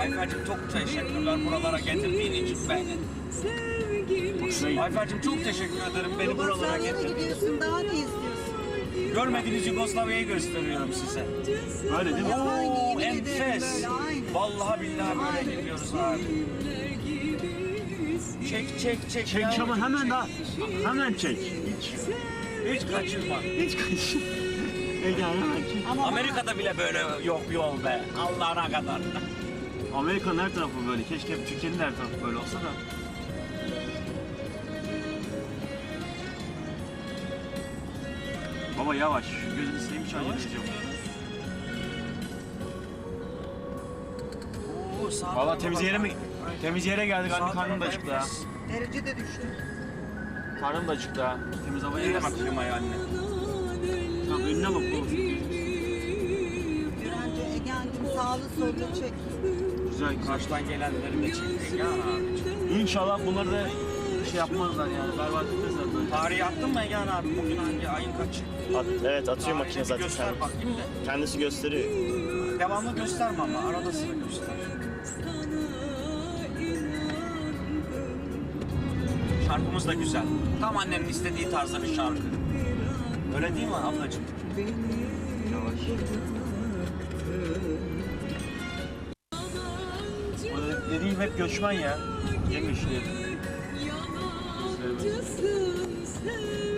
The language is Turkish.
Ayfer'cim çok teşekkürler buralara getirdiğin için beni. Ayfer'cim çok teşekkür ederim beni buralara Yugoslavya'ya getirdiğin için. gidiyorsun, daha ne istiyorsun? Görmediğiniz Yugoslavya'yı gösteriyorum size. Öyle değil mi? Aynı, Oo, yemin ederim enfes. böyle, aynı. Vallahi billahi böyle Aynı. gidiyoruz abi. Çek. Çek ya. ama hemen daha. Hemen çek. Hiç kaçırma. Hiç kaç. Ege hemen çek. Ama Amerika'da bile böyle yok yol be. Allah'ına kadar. Amerika'nın her tarafı böyle. Keşke Türkiye'nin her tarafı böyle olsa da. Baba yavaş. Gözünü seveyim şu an yetişeceğim. Oo, sağ Valla tarafa temiz bak. yere mi? Temiz yere geldik. Sağ Anne karnım da tarafa acıktı ha. enfes. derece de düştü. Karnım da acıktı ha. Temiz havaya Nereye geldik. bakayım ay anne? Tamam önüne bak baba. Bence Ege'nin sağlı sollu çek. Güzel güzel. Karşıdan gelenleri de çektik ya abicim. İnşallah bunları da şey yapmazlar yani. Berbat etmezler böyle. Tarihi attın mı Egehan abi? Bugün hangi ayın kaçı? Evet atıyor Tarihini makine bir zaten göster kendisi. bakayım da. Kendisi gösteriyor. Devamlı gösterme ama arada sıra göster. Şarkımız da güzel. Tam annemin istediği tarzda bir şarkı. Öyle değil mi ablacığım? Yavaş. Burada dediğim hep göçmen ya. Yemiş. Yalancısın sen.